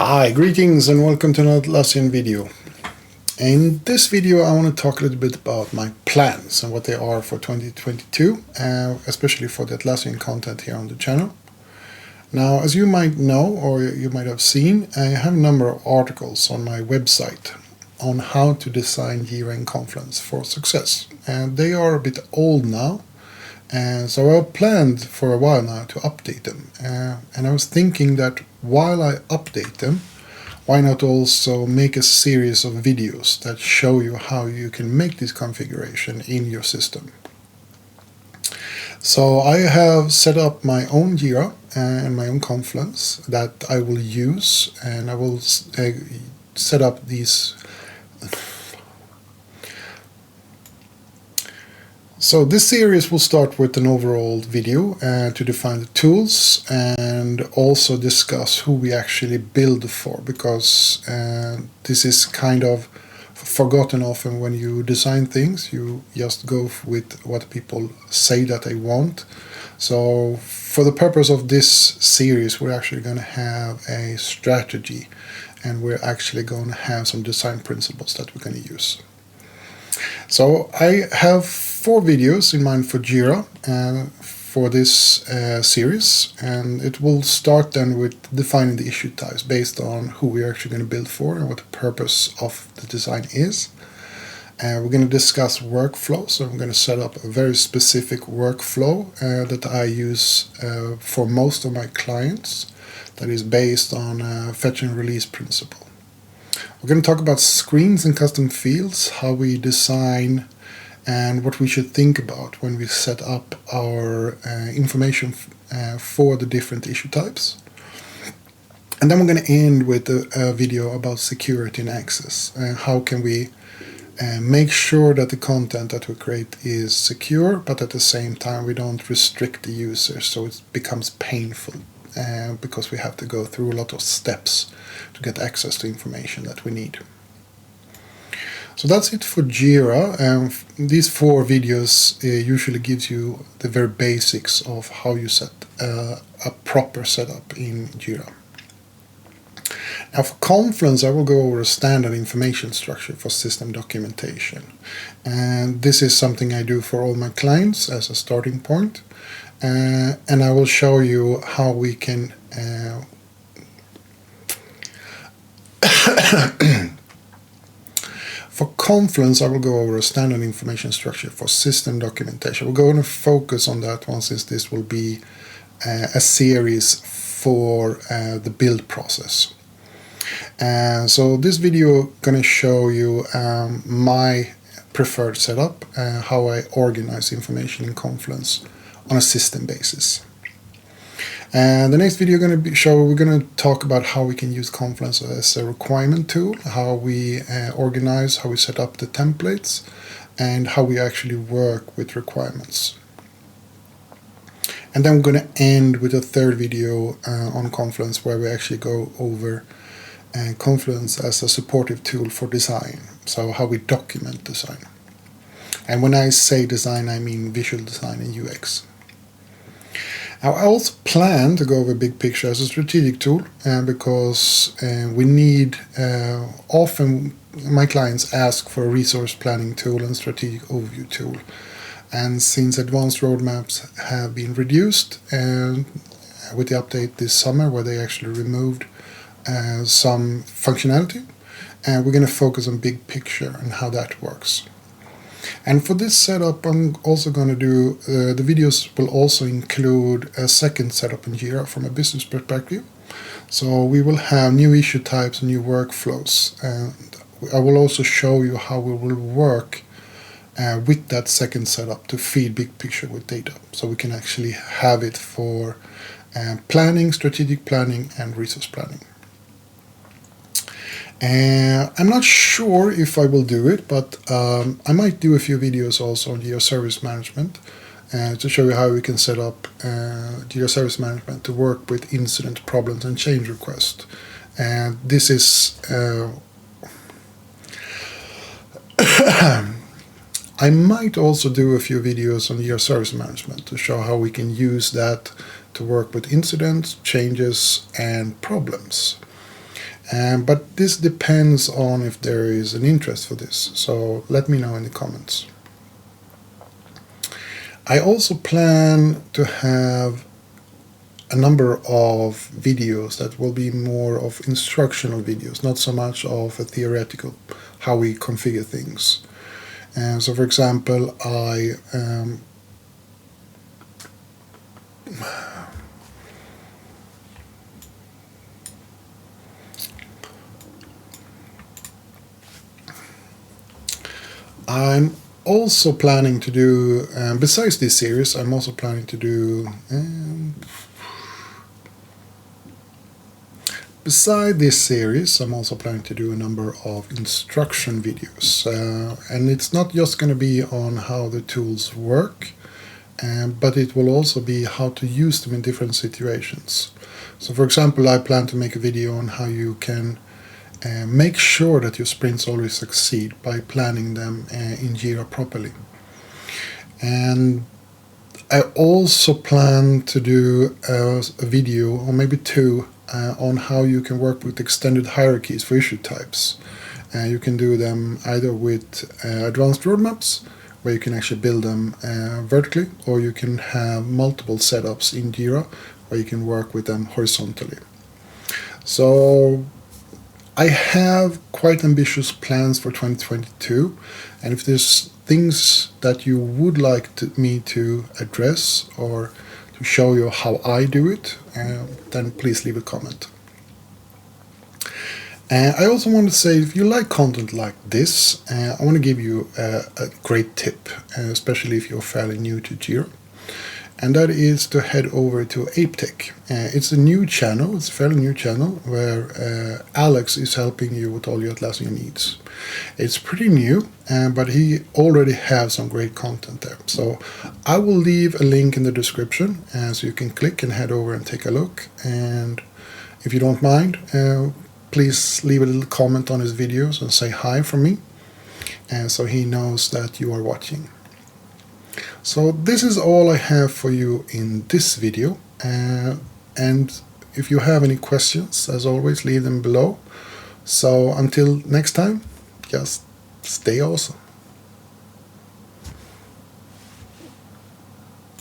Hi, greetings and welcome to another Atlassian video. In this video I want to talk a little bit about my plans and what they are for 2022, especially for the Atlassian content here on the channel. Now, as you might know or you might have seen, I have a number of articles on my website on how to design Jira Confluence for success. And they are a bit old now, so I've planned for a while now to update them. And I was thinking that while I update them, why not also make a series of videos that show you how you can make this configuration in your system. So I have set up my own Jira and my own Confluence that I will use, and I will set up these. So this series will start with an overall video to define the tools and also discuss who we actually build for, because this is kind of forgotten often. When you design things, you just go with what people say that they want. So for the purpose of this series, we're actually going to have a strategy, and we're actually going to have some design principles that we're going to use. So I have 4 videos in mind for Jira for this series, and it will start then with defining the issue types based on who we're actually going to build for and what the purpose of the design is. We're going to discuss workflow, so I'm going to set up a very specific workflow that I use for most of my clients, that is based on fetch and release principle. We're going to talk about screens and custom fields, how we design and what we should think about when we set up our information for the different issue types. And then we're going to end with a video about security and access. How can we make sure that the content that we create is secure, but at the same time we don't restrict the users so it becomes painful, because we have to go through a lot of steps to get access to information that we need. So that's it for Jira. These 4 videos usually gives you the very basics of how you set a proper setup in Jira. Now for Confluence, I will go over a standard information structure for system documentation. And this is something I do for all my clients as a starting point. And I will show you how we can For Confluence, I will go over a standard information structure for system documentation. We're going to focus on that one, since this will be a series for the build process. So this video going to show you my preferred setup, how I organize information in Confluence on a system basis. And the next video we're going to talk about how we can use Confluence as a requirement tool, how we organize, how we set up the templates, and how we actually work with requirements. And then we're going to end with a third video on Confluence, where we actually go over Confluence as a supportive tool for design, so how we document design. And when I say design, I mean visual design and UX. Now, I also plan to go over BigPicture as a strategic tool, because we need, often my clients ask for a resource planning tool and strategic overview tool. And since advanced roadmaps have been reduced, and with the update this summer where they actually removed some functionality, we're going to focus on BigPicture and how that works. And for this setup, I'm also going to do, the videos will also include a second setup in Jira from a business perspective. So we will have new issue types and new workflows. And I will also show you how we will work with that second setup to feed BigPicture with data. So we can actually have it for planning, strategic planning, and resource planning. I'm not sure if I will do it, but I might do a few videos also on Jira Service Management to show you how we can set up Jira Service Management to work with incident, problems, and change requests. And this is I might also do a few videos on Jira Service Management to show how we can use that to work with incidents, changes, and problems. But this depends on if there is an interest for this, so let me know in the comments. I also plan to have a number of videos that will be more of instructional videos, not so much of a theoretical, how we configure things. So for example, I'm also planning to do, besides this series, I'm also planning to do, beside this series, I'm also planning to do a number of instruction videos. And it's not just going to be on how the tools work, but it will also be how to use them in different situations. So for example, I plan to make a video on how you can make sure that your sprints always succeed by planning them in Jira properly. And I also plan to do a video, or maybe two, on how you can work with extended hierarchies for issue types. You can do them either with advanced roadmaps, where you can actually build them vertically, or you can have multiple setups in Jira where you can work with them horizontally. So I have quite ambitious plans for 2022, and if there's things that you would like me to address or to show you how I do it, then please leave a comment. I also want to say, if you like content like this, I want to give you a great tip, especially if you're fairly new to Jira. And that is to head over to Apetech. It's a new channel, it's a fairly new channel, where Alex is helping you with all your Atlassian needs. It's pretty new, but he already has some great content there. So I will leave a link in the description, so you can click and head over and take a look. And if you don't mind, please leave a little comment on his videos and say hi from me, so he knows that you are watching. So this is all I have for you in this video, and if you have any questions, as always, leave them below. So until next time, just stay awesome.